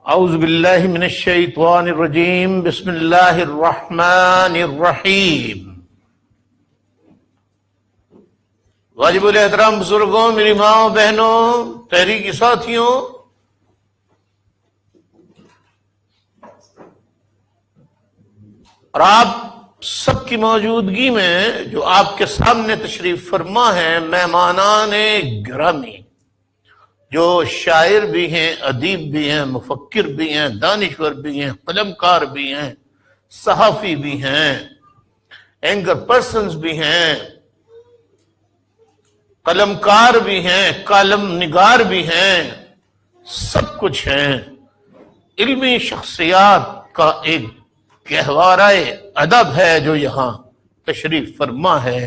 اعوذ باللہ من الشیطان الرجیم بسم اللہ الرحمن الرحیم۔ واجب الاحترام بزرگوں، میری ماں بہنوں، تحریکی ساتھیوں، اور آپ سب کی موجودگی میں جو آپ کے سامنے تشریف فرما ہے مہمانان گرامی، جو شاعر بھی ہیں، ادیب بھی ہیں، مفکر بھی ہیں، دانشور بھی ہیں، قلمکار بھی ہیں، صحافی بھی ہیں، اینکر پرسنز بھی ہیں، قلمکار بھی ہیں، کالم نگار بھی ہیں، سب کچھ ہیں۔ علمی شخصیات کا ایک گہوارہ ادب ہے جو یہاں تشریف فرما ہے۔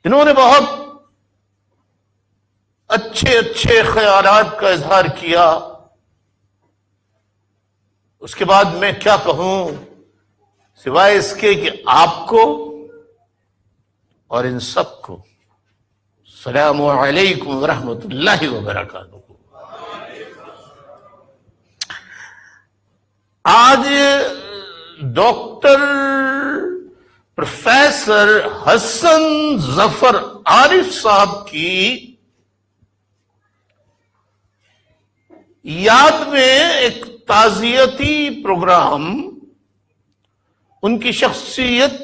انہوں نے بہت اچھے خیالات کا اظہار کیا۔ اس کے بعد میں کیا کہوں سوائے اس کے کہ آپ کو اور ان سب کو السلام علیکم ورحمۃ اللہ وبرکاتہ۔ آج ڈاکٹر پروفیسر حسن ظفر عارف صاحب کی یاد میں ایک تعزیتی پروگرام ان کی شخصیت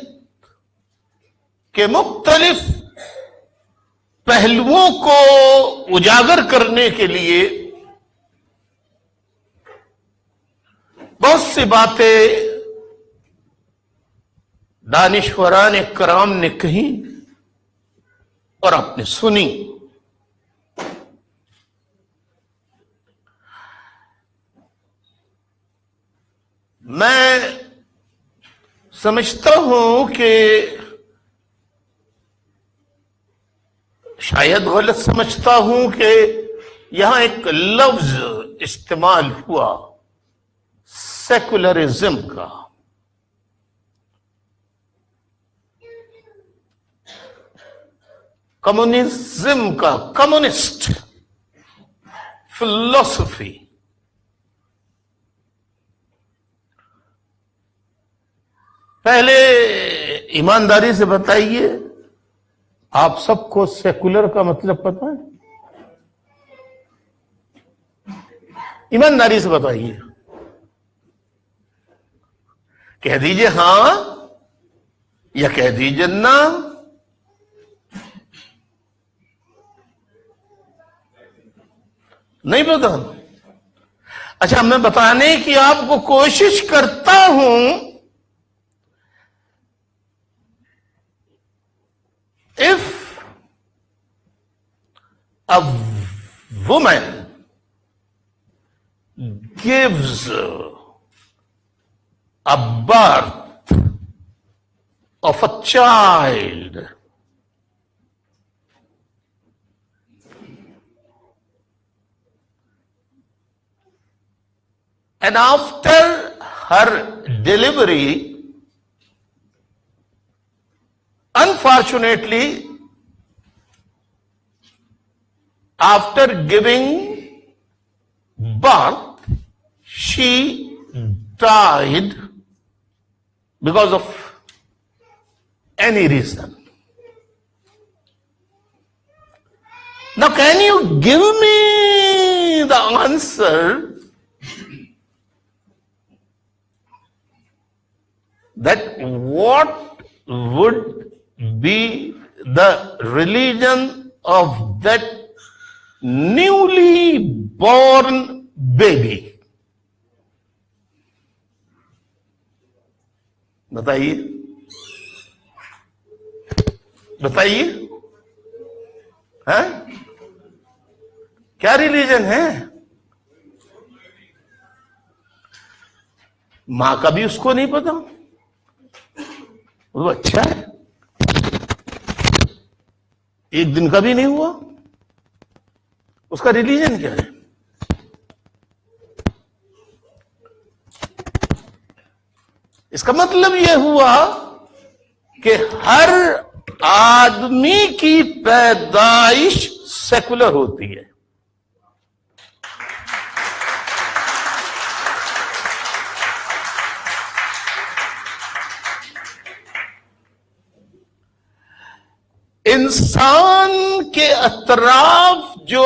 کے مختلف پہلوؤں کو اجاگر کرنے کے لیے بہت سی باتیں دانشوران کرام نے کہیں اور آپ نے سنی۔ میں سمجھتا ہوں کہ شاید غلط سمجھتا ہوں کہ یہاں ایک لفظ استعمال ہوا سیکولرزم کا۔ کمیونزم کا، کمیونسٹ فلسفی۔ پہلے ایمانداری سے بتائیے، آپ سب کو سیکولر کا مطلب پتہ ہے؟ ایمانداری سے بتائیے، کہہ دیجئے ہاں یا کہہ دیجئے نہ۔ نہیں پتا؟ اچھا، میں بتانے کی آپ کو کوشش کرتا ہوں۔ If a woman gives a birth of a child, and after her delivery, unfortunately, after giving birth, she died because of any reason. Now, can you give me the answer that what would be the religion of that newly born baby? بتائیے بتائیے، کیا religion ہے؟ ماں کا بھی اس کو نہیں پتا، وہ اچھا ہے، ایک دن کا بھی نہیں ہوا، اس کا ریلیجن کیا ہے؟ اس کا مطلب یہ ہوا کہ ہر آدمی کی پیدائش سیکولر ہوتی ہے۔ انسان کے اطراف جو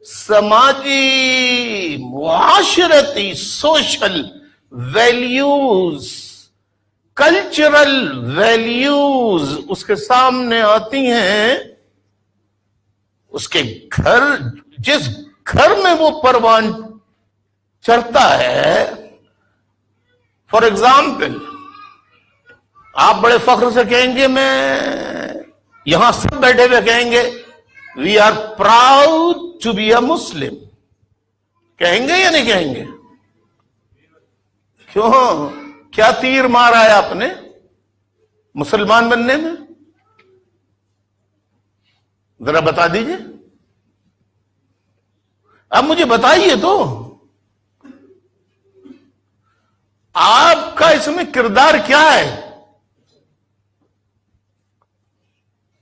سماجی معاشرتی سوشل ویلیوز کلچرل ویلیوز اس کے سامنے آتی ہیں، اس کے گھر، جس گھر میں وہ پروان چڑھتا ہے. فار ایگزامپل آپ بڑے فخر سے کہیں گے، میں یہاں سب بیٹھے ہوئے کہیں گے we are proud to be a Muslim. کہیں گے یا نہیں کہیں گے؟ کیوں؟ کیا تیر مارا ہے آپ نے مسلمان بننے میں؟ ذرا بتا دیجئے. اب مجھے بتائیے تو آپ کا اس میں کردار کیا ہے؟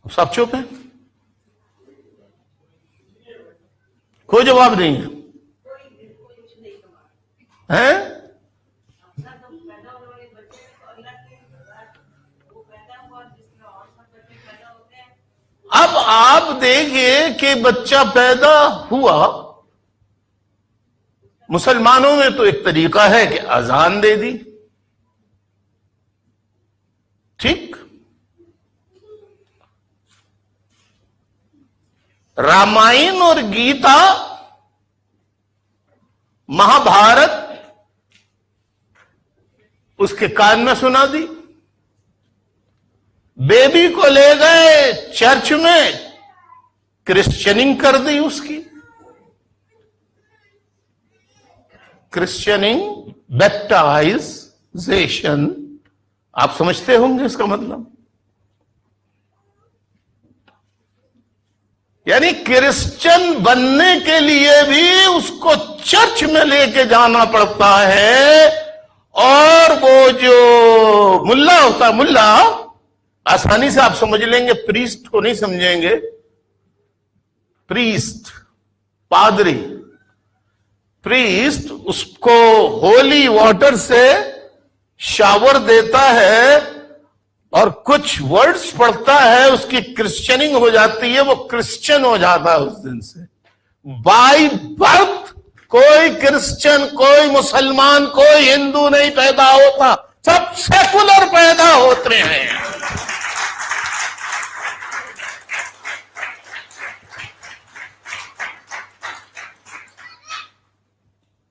سب چپ ہیں، کوئی جواب نہیں ہے. اب آپ دیکھیے کہ بچہ پیدا ہوا، مسلمانوں میں تو ایک طریقہ ہے کہ اذان دے دی، ٹھیک. رامائن اور گیتا، مہا بھارت اس کے کان میں سنا دی. بیبی کو لے گئے چرچ میں، کرسچننگ کر دی اس کی. کرسچننگ، بیپٹائزیشن، آپ سمجھتے ہوں گے اس کا مطلب. یعنی کرسچن بننے کے لیے بھی اس کو چرچ میں لے کے جانا پڑتا ہے. اور وہ جو ملا ہوتا، ملا آسانی سے آپ سمجھ لیں گے، پریسٹ کو نہیں سمجھیں گے. پریسٹ، پادری، پریسٹ اس کو ہولی واٹر سے شاور دیتا ہے اور کچھ ورڈز پڑھتا ہے، اس کی کرسچننگ ہو جاتی ہے، وہ کرسچن ہو جاتا ہے اس دن سے. بائی برتھ کوئی کرسچن، کوئی مسلمان، کوئی ہندو نہیں پیدا ہوتا، سب سیکولر پیدا ہوتے ہیں.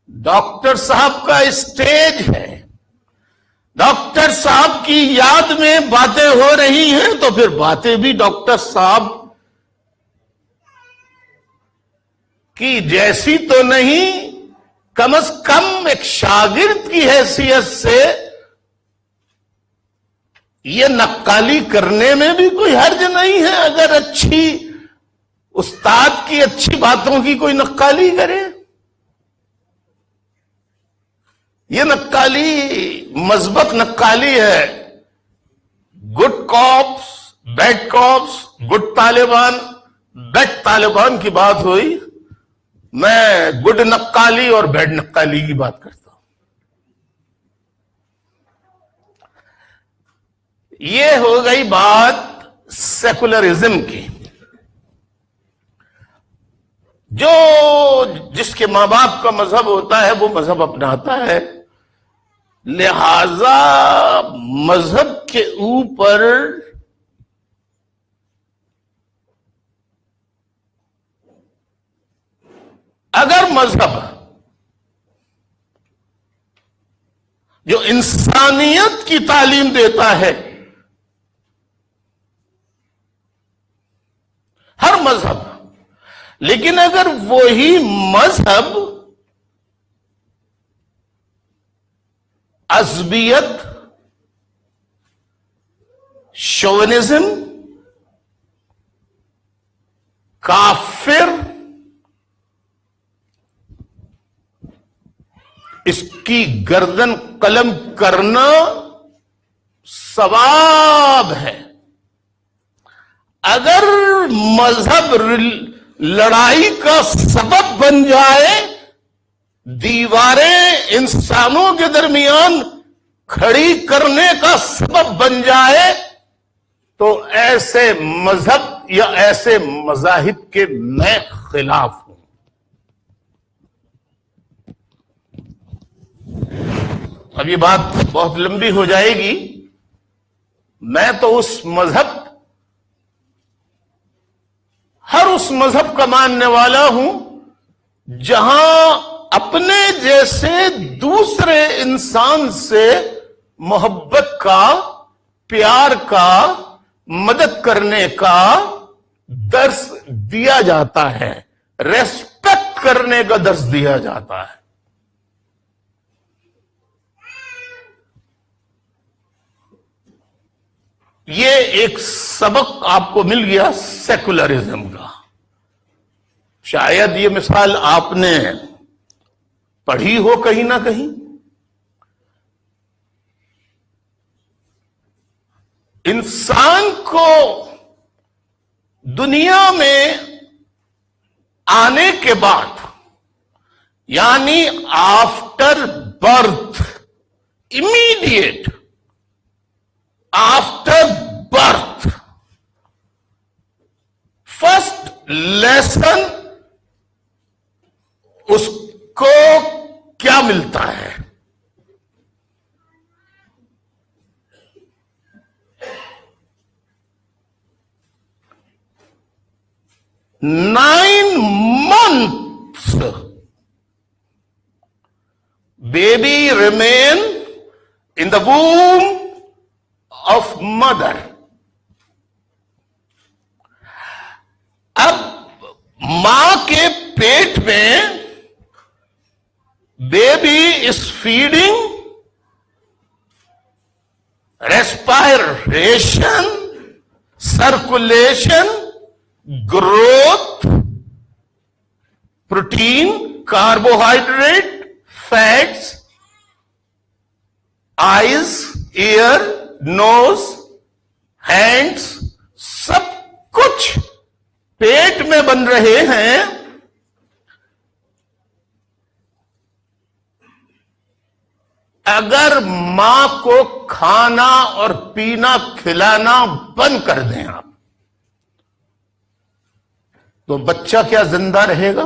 ڈاکٹر صاحب کا اسٹیج ہے، ڈاکٹر صاحب کی یاد میں باتیں ہو رہی ہیں تو پھر باتیں بھی ڈاکٹر صاحب کی جیسی تو نہیں، کم از کم ایک شاگرد کی حیثیت سے یہ نقالی کرنے میں بھی کوئی حرج نہیں ہے. اگر اچھی استاد کی اچھی باتوں کی کوئی نقالی کرے. یہ نقالی مثبت نقالی ہے. Good cops, bad cops, good Taliban, bad Taliban کی بات ہوئی. میں گڈ نقالی اور بیڈ نقالی کی بات کرتا ہوں. یہ ہو گئی بات سیکولرزم کی. جو جس کے ماں باپ کا مذہب ہوتا ہے وہ مذہب اپناتا ہے، لہذا مذہب کے اوپر اگر مذہب جو انسانیت کی تعلیم دیتا ہے، ہر مذہب، لیکن اگر وہی مذہب عصبیت، شوونزم، کافر، اس کی گردن قلم کرنا ثواب ہے. اگر مذہب لڑائی کا سبب بن جائے، دیواریں انسانوں کے درمیان کھڑی کرنے کا سبب بن جائے، تو ایسے مذہب یا ایسے مذاہب کے میں خلاف ہوں. اب یہ بات بہت لمبی ہو جائے گی. میں تو اس مذہب، ہر اس مذہب کا ماننے والا ہوں جہاں اپنے جیسے دوسرے انسان سے محبت کا، پیار کا، مدد کرنے کا درس دیا جاتا ہے، ریسپیکٹ کرنے کا درس دیا جاتا ہے. یہ ایک سبق آپ کو مل گیا سیکولرزم کا. شاید یہ مثال آپ نے پڑھی ہو کہیں نہ کہیں. انسان کو دنیا میں آنے کے بعد، یعنی after birth, immediate after birth, first lesson اس کو کیا ملتا ہے؟ Nine months baby remain in the womb of mother. اب ماں کے پیٹ میں baby is feeding, respiration, circulation, growth, protein, carbohydrate, fats, eyes, ear, nose, hands, سب کچھ پیٹ میں بن رہے ہیں. اگر ماں کو کھانا اور پینا کھلانا بند کر دیں آپ، تو بچہ کیا زندہ رہے گا؟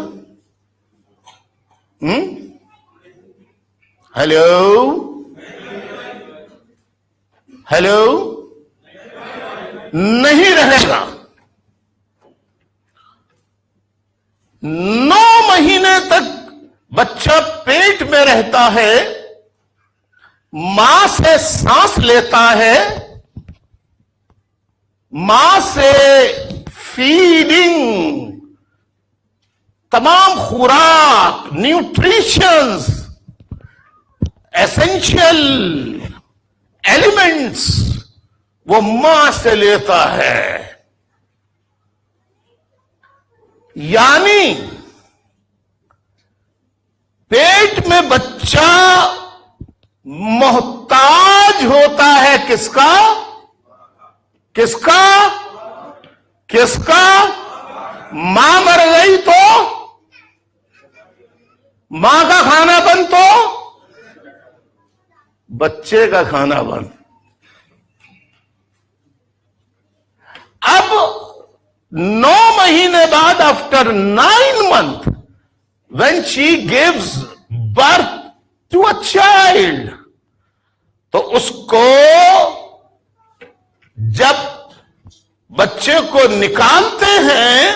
ہیلو نہیں رہے گا. 9 مہینے تک بچہ پیٹ میں رہتا ہے، ماں سے سانس لیتا ہے، ماں سے فیڈنگ، تمام خوراک، نیوٹریشنز، ایسنشل ایلیمنٹس وہ ماں سے لیتا ہے. یعنی پیٹ میں بچہ محتاج ہوتا ہے کس کا؟ کس کا؟ کس کا؟ ماں مر گئی تو ماں کا کھانا بند، تو بچے کا کھانا بند. اب 9 مہینے بعد، after 9 months, when she gives birth to a child، تو اس کو جب بچے کو نکالتے ہیں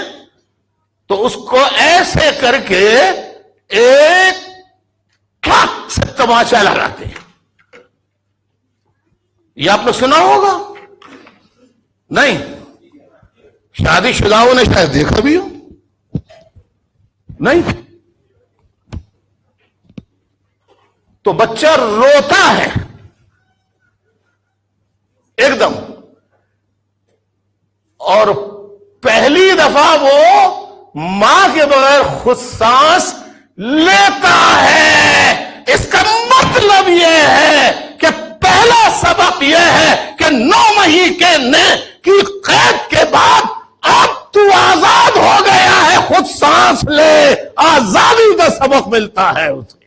تو اس کو ایسے کر کے ایک ٹھاک سے تماشا لگاتے ہیں. یہ آپ نے سنا ہوگا؟ نہیں، شادی شداؤں نے شاید دیکھا بھی ہو. نہیں تو بچہ روتا ہے ایک دم، اور پہلی دفعہ وہ ماں کے بغیر خود سانس لیتا ہے. اس کا مطلب یہ ہے کہ پہلا سبق یہ ہے کہ 9 مہینے کی قید کے بعد اب تو آزاد ہو گیا ہے، خود سانس لے. آزادی کا سبق ملتا ہے اسے.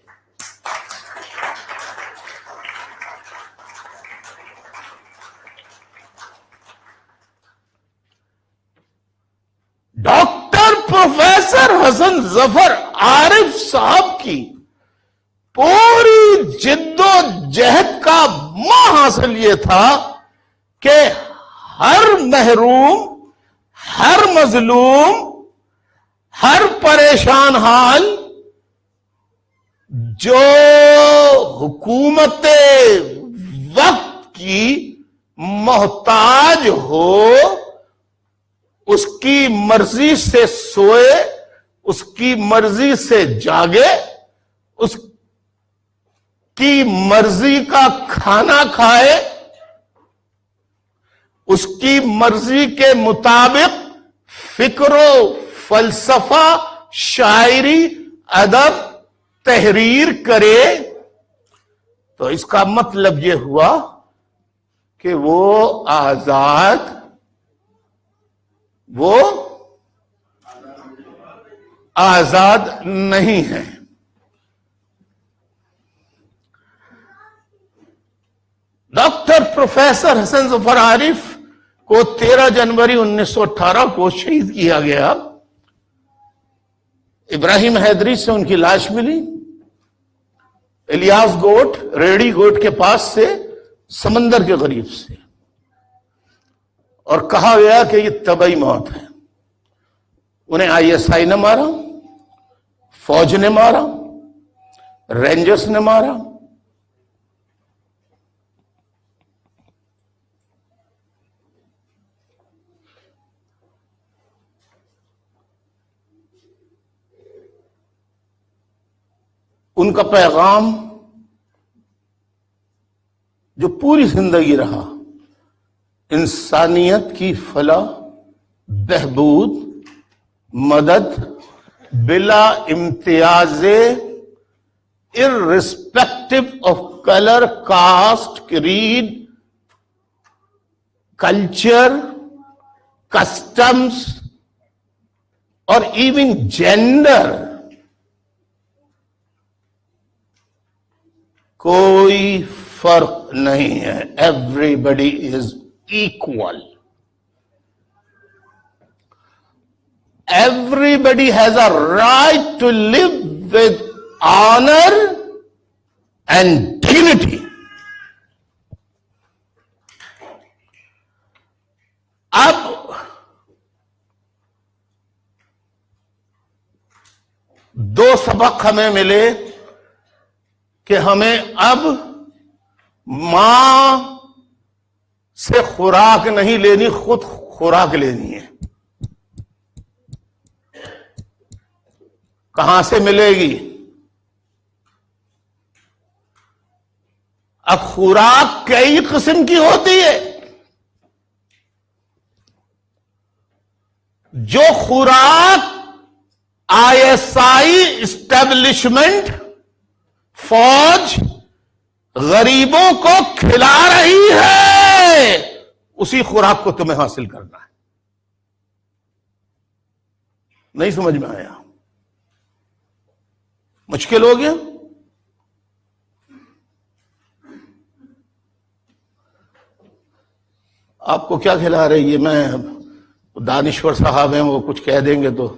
حسن ظفر عارف صاحب کی پوری جد و جہد کا حاصل یہ تھا کہ ہر محروم، ہر مظلوم، ہر پریشان حال جو حکومت وقت کی محتاج ہو، اس کی مرضی سے سوئے، اس کی مرضی سے جاگے، اس کی مرضی کا کھانا کھائے، اس کی مرضی کے مطابق فکر و فلسفہ، شاعری، ادب، تحریر کرے، تو اس کا مطلب یہ ہوا کہ وہ آزاد نہیں ہے۔ ڈاکٹر پروفیسر حسن ظفر عارف کو 13 جنوری 1918 کو شہید کیا گیا۔ ابراہیم حیدری سے ان کی لاش ملی، الیاس گوٹ، ریڈی گوٹ کے پاس سے، سمندر کے قریب سے، اور کہا گیا کہ یہ طبعی موت ہے۔ انہیں ISI نے مارا، فوج نے مارا، رینجرز نے مارا۔ ان کا پیغام جو پوری زندگی رہا، انسانیت کی فلاح، بہبود، مدد بلا امتیاز، irrespective of color, caste, creed, culture, customs, or even gender، کوئی فرق نہیں ہے۔ Everybody is equal. Everybody has a right to live with honor and dignity. اب دو سبق ہمیں ملے کہ ہمیں اب ماں سے خوراک نہیں لینی، خود خوراک لینی ہے۔ کہاں سے ملے گی؟ اب خوراک کئی قسم کی ہوتی ہے۔ جو خوراک ISI اسٹیبلشمنٹ، فوج غریبوں کو کھلا رہی ہے، اسی خوراک کو تمہیں حاصل کرنا ہے۔ نہیں سمجھ میں آیا؟ مشکل ہو گیا؟ آپ کو کیا کھلا رہی ہے؟ میں دانشور صاحب ہیں، وہ کچھ کہہ دیں گے تو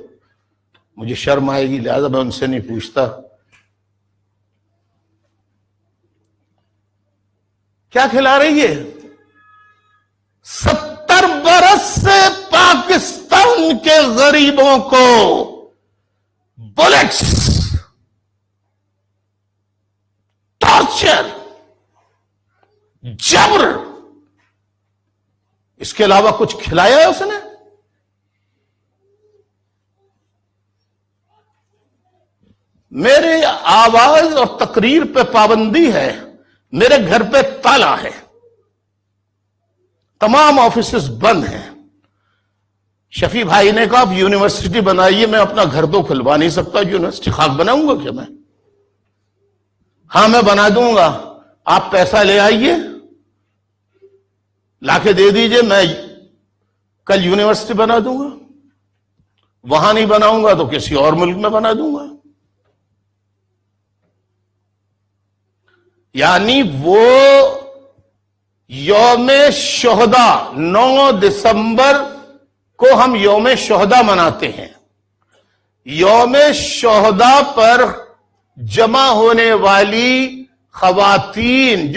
مجھے شرم آئے گی، لہذا میں ان سے نہیں پوچھتا۔ کیا کھلا رہی ہے؟ 70 برس سے پاکستان کے غریبوں کو بلٹس، ٹارچر، جبر، اس کے علاوہ کچھ کھلایا ہے اس نے؟ میرے آواز اور تقریر پہ پابندی ہے، میرے گھر پہ تالا ہے، تمام آفیسز بند ہیں۔ شفیع بھائی نے کہا آپ یونیورسٹی بنائیے، میں اپنا گھر تو کھلوا نہیں سکتا، یونیورسٹی خاک بناؤں گا کیا میں؟ ہاں میں بنا دوں گا، آپ پیسہ لے آئیے، لا کے دے دیجئے، میں کل یونیورسٹی بنا دوں گا۔ وہاں نہیں بناؤں گا تو کسی اور ملک میں بنا دوں گا۔ یعنی وہ یوم شہداء 9 دسمبر کو ہم یوم شہداء مناتے ہیں، یوم شہدا پر جمع ہونے والی خواتین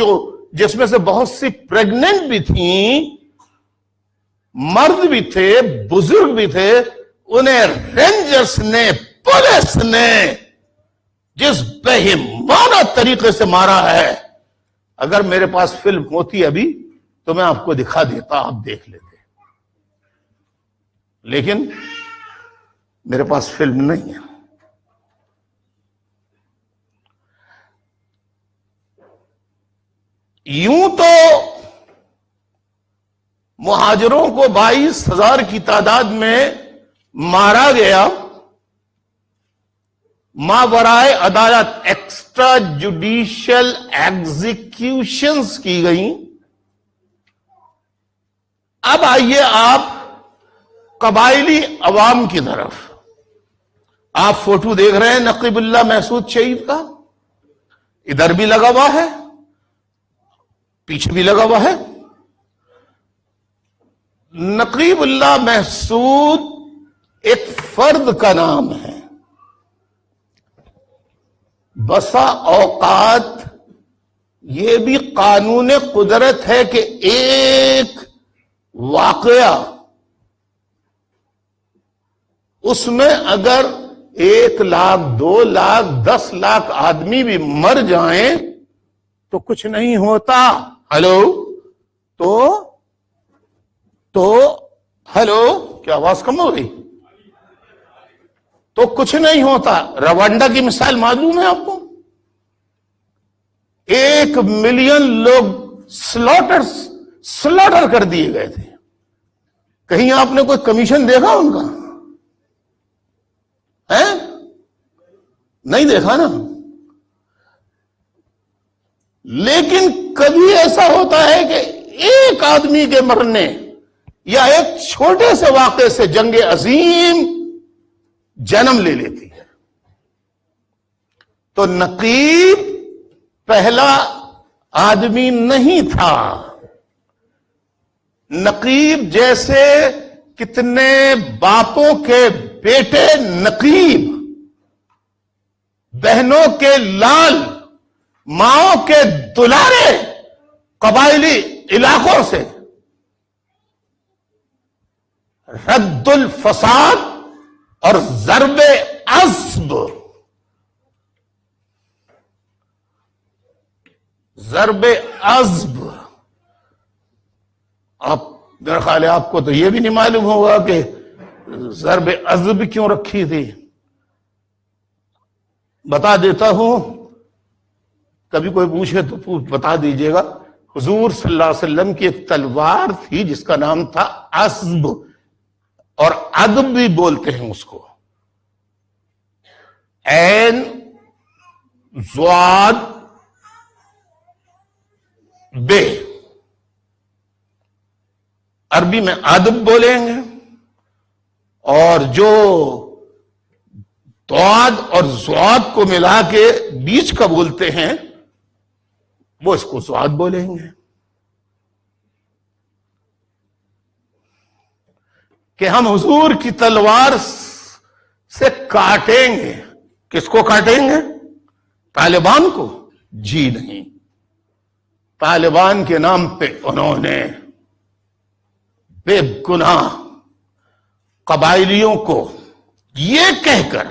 جس میں سے بہت سی پریگننٹ بھی تھیں، مرد بھی تھے، بزرگ بھی تھے، انہیں رینجرز نے، پولیس نے جس بہیمانہ طریقے سے مارا ہے، اگر میرے پاس فلم ہوتی ابھی تو میں آپ کو دکھا دیتا، آپ دیکھ لیتے، لیکن میرے پاس فلم نہیں ہے۔ یوں تو مہاجروں کو 22,000 کی تعداد میں مارا گیا، ماورائے عدالت ایکسٹرا جوڈیشل ایگزیکیوشنز کی گئیں۔ اب آئیے آپ قبائلی عوام کی طرف۔ آپ فوٹو دیکھ رہے ہیں نقیب اللہ محسود شہید کا، ادھر بھی لگا ہوا ہے، پیچھے بھی لگا ہوا ہے۔ نقیب اللہ محسود ایک فرد کا نام ہے۔ بسا اوقات یہ بھی قانون قدرت ہے کہ ایک واقعہ، اس میں اگر 1 لاکھ 2 لاکھ 10 لاکھ آدمی بھی مر جائیں تو کچھ نہیں ہوتا۔ ہلو تو ہلو، کیا آواز کم ہو گئی؟ تو کچھ نہیں ہوتا۔ روانڈا کی مثال معلوم ہے آپ کو؟ 1 ملین لوگ سلاٹر کر دیے گئے تھے۔ کہیں آپ نے کوئی کمیشن دیکھا ان کا؟ نہیں دیکھا نا۔ لیکن کبھی ایسا ہوتا ہے کہ ایک آدمی کے مرنے یا ایک چھوٹے سے واقعے سے جنگ عظیم جنم لے لیتی ہے۔ تو نقیب پہلا آدمی نہیں تھا۔ نقیب جیسے کتنے باپوں کے بیٹے نقیب، بہنوں کے لال، ماؤں کے دلارے قبائلی علاقوں سے رد الفساد اور ضرب عصب، آپ میرا خیال ہے آپ کو تو یہ بھی نہیں معلوم ہوگا کہ ضرب عصب کیوں رکھی تھی۔ بتا دیتا ہوں، کبھی کوئی پوچھے تو بتا دیجئے گا۔ حضور صلی اللہ علیہ وسلم کی ایک تلوار تھی جس کا نام تھا عصب، اور ادب بھی بولتے ہیں اس کو، عین ضاد بے، عربی میں ادب بولیں گے، اور جو ضاد اور ضاد کو ملا کے بیچ کا بولتے ہیں وہ اس کو ضاد بولیں گے، کہ ہم حضور کی تلوار سے کاٹیں گے۔ کس کو کاٹیں گے؟ طالبان کو؟ جی نہیں، طالبان کے نام پہ انہوں نے بے گناہ قبائلیوں کو یہ کہہ کر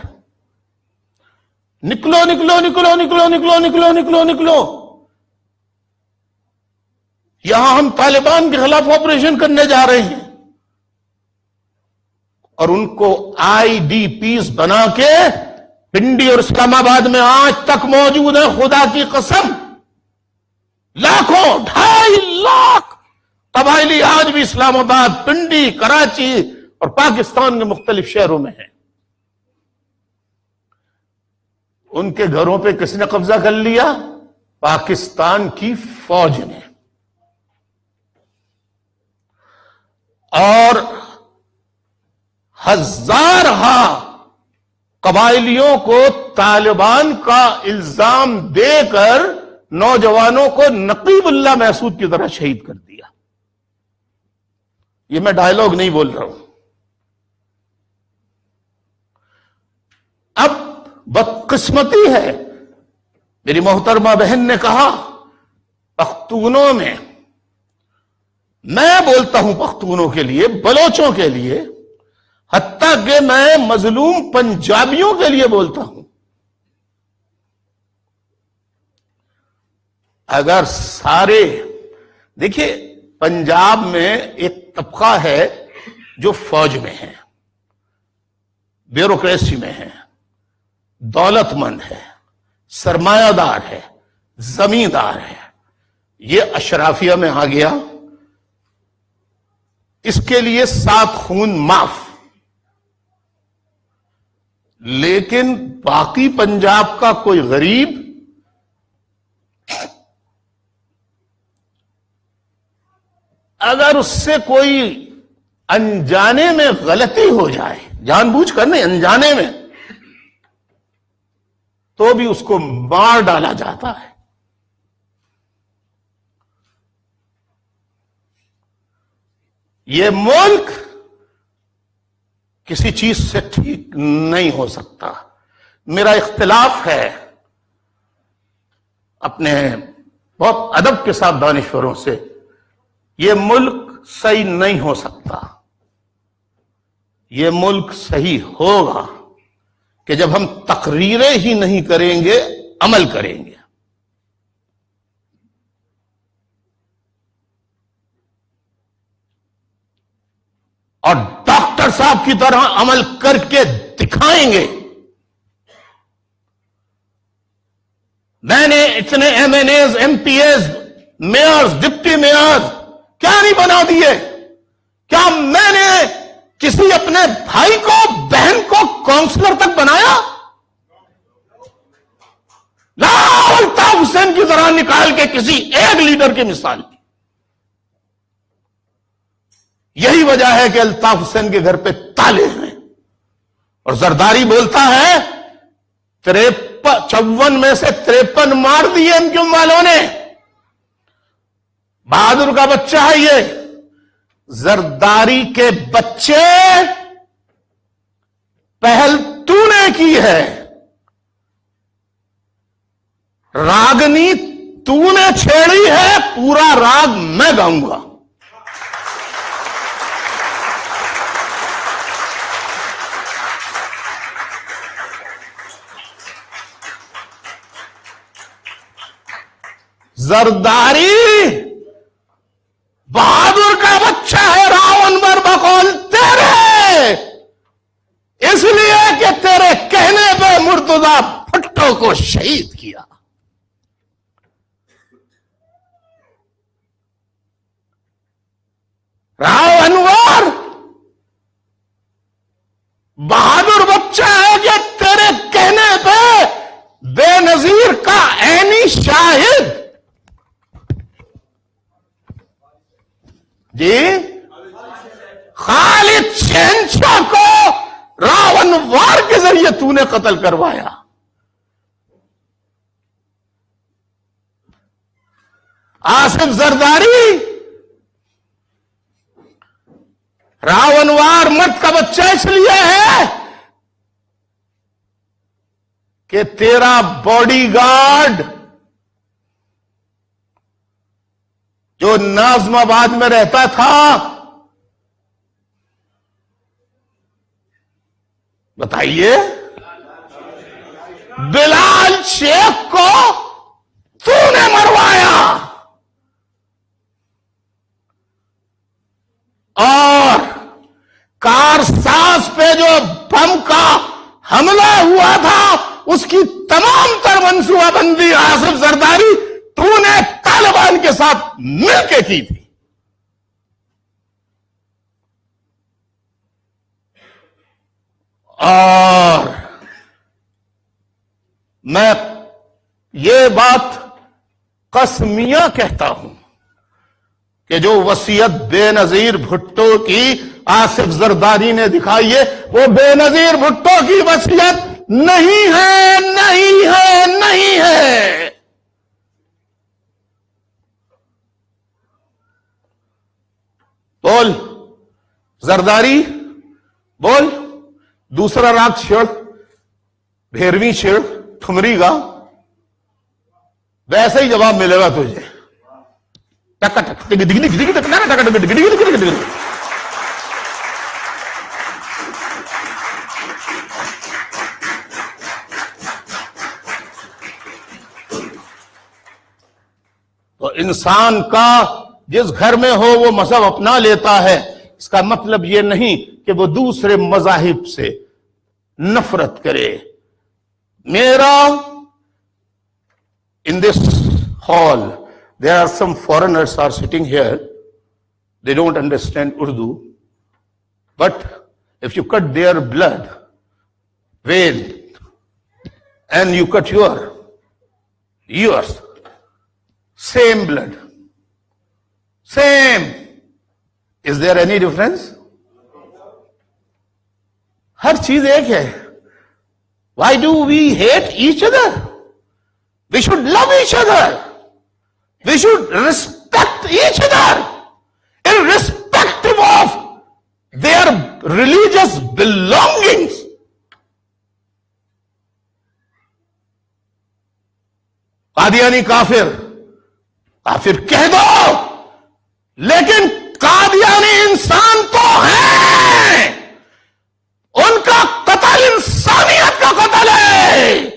نکلو نکلو نکلو نکلو نکلو نکلو نکلو نکلو، یہاں ہم طالبان کے خلاف آپریشن کرنے جا رہے ہیں، اور ان کو آئی ڈی پیز بنا کے پنڈی اور اسلام آباد میں آج تک موجود ہے۔ خدا کی قسم، لاکھوں، 2.5 لاکھ قبائلی آج بھی اسلام آباد، پنڈی، کراچی اور پاکستان کے مختلف شہروں میں ہیں۔ ان کے گھروں پہ کس نے قبضہ کر لیا؟ پاکستان کی فوج نے۔ اور ہزارہا قبائلیوں کو طالبان کا الزام دے کر نوجوانوں کو نقیب اللہ محسود کی طرح شہید کر دیا۔ یہ میں ڈائلاگ نہیں بول رہا ہوں۔ اب بدقسمتی ہے، میری محترمہ بہن نے کہا پختونوں میں، میں بولتا ہوں پختونوں کے لیے، بلوچوں کے لیے، حتیٰ کہ میں مظلوم پنجابیوں کے لیے بولتا ہوں، اگر سارے، دیکھیے پنجاب میں ایک طبقہ ہے جو فوج میں ہے، بیوروکریسی میں ہے، دولت مند ہے، سرمایہ دار ہے، زمیندار ہے، یہ اشرافیہ میں آ گیا، اس کے لیے 7 خون معاف، لیکن باقی پنجاب کا کوئی غریب اگر اس سے کوئی انجانے میں غلطی ہو جائے، جان بوجھ کر نہیں، انجانے میں، تو بھی اس کو مار ڈالا جاتا ہے۔ یہ ملک کسی چیز سے ٹھیک نہیں ہو سکتا۔ میرا اختلاف ہے اپنے بہت ادب کے ساتھ دانشوروں سے، یہ ملک صحیح نہیں ہو سکتا۔ یہ ملک صحیح ہوگا کہ جب ہم تقریریں ہی نہیں کریں گے، عمل کریں گے۔ اور ڈاکٹر صاحب کی طرح عمل کر کے دکھائیں گے۔ میں نے اتنے M N As, M P As, mayors, deputy mayors کیا نہیں بنا دیے؟ کیا میں نے کسی اپنے بھائی کو، بہن کو کونسلر تک بنایا؟ لا، الطاف حسین کی طرح نکال کے کسی ایک لیڈر کی مثال۔ یہی وجہ ہے کہ الطاف حسین کے گھر پہ تالے ہیں، اور زرداری بولتا ہے 54 میں سے 53 مار دیے ان کیوں والوں نے۔ بہادر کا بچہ ہے یہ، زرداری کے بچے، پہل تو نے کی ہے، راگنی تو نے چھیڑی ہے، پورا راگ میں گاؤں گا۔ زرداری بہادر کا بچہ ہے، راون بر بقول تیرے، اس لیے کہ تیرے کہنے پہ مرتضی بھٹو کو شہید کیا۔ راو انور بہادر بچہ ہے کہ تیرے کہنے پہ بے نظیر کا عینی شاہد، جی خالد شہنشاہ کو راو انور کے ذریعے تو نے قتل کروایا۔ آصف زرداری راو انور مرد کا بچہ اس لیے ہے کہ تیرا باڈی گارڈ جو ناظم آباد میں رہتا تھا، بتائیے، بلال شیخ کو تو نے مروایا، اور کارساز پہ جو بم کا حملہ ہوا تھا اس کی تمام تر منصوبہ بندی آصف زرداری تو نے طالبان کے ساتھ مل کے کی تھی۔ اور میں یہ بات قسمیہ کہتا ہوں کہ جو وصیت بے نظیر بھٹو کی آصف زرداری نے دکھائی ہے، وہ بے نظیر بھٹو کی وصیت نہیں ہے، نہیں ہے، نہیں ہے۔ بول زرداری، بول، دوسرا راگ چھوڑ، بھیرویں چھڑ ٹھمری گا ویسے ہی جواب ملے گا تجھے. ٹک ٹک ٹک ٹک ٹک ٹک ٹک ٹک ٹک. تو انسان کا جس گھر میں ہو وہ مذہب اپنا لیتا ہے، اس کا مطلب یہ نہیں کہ وہ دوسرے مذاہب سے نفرت کرے. میرا in this hall there are some foreigners are sitting here. They don't understand Urdu, but if you cut their blood vein and you cut yours, same blood, same, is there any difference? ہر چیز ایک ہے. Why do we hate each other? We should love each other. We should respect each other, irrespective of their religious belongings. Qadiani کافر کہہ دو، لیکن قادیانی انسان تو ہیں. ان کا قتل انسانیت کا قتل ہے.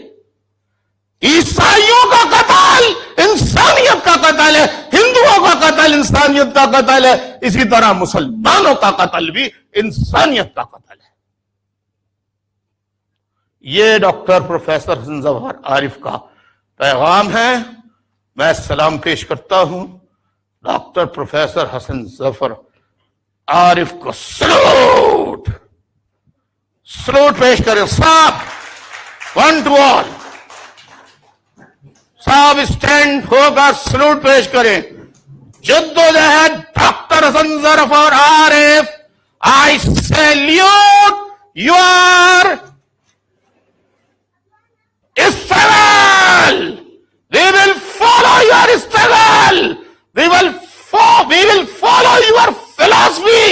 عیسائیوں کا قتل انسانیت کا قتل ہے. ہندوؤں کا قتل انسانیت کا قتل ہے. اسی طرح مسلمانوں کا قتل بھی انسانیت کا قتل ہے. یہ ڈاکٹر پروفیسر حسن ظفر عارف کا پیغام ہے. میں سلام پیش کرتا ہوں ڈاکٹر پروفیسر حسن ظفر عارف کو. سلوٹ پیش کریں صاحب. 1 to all صاحب اسٹینڈ ہوگا, سلوٹ پیش کریں. جدوجہد doctor Hasan Zafar Arif, I salute your struggle. We will follow your struggle. We will follow your philosophy.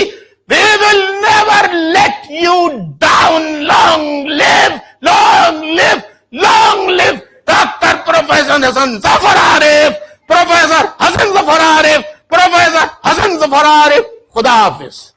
We will never let you down. Long live, long live, long live Dr. Professor Hasan Zafar Arif, Professor Hasan Zafar Arif, Professor Hasan Zafar Arif. Khuda Hafiz.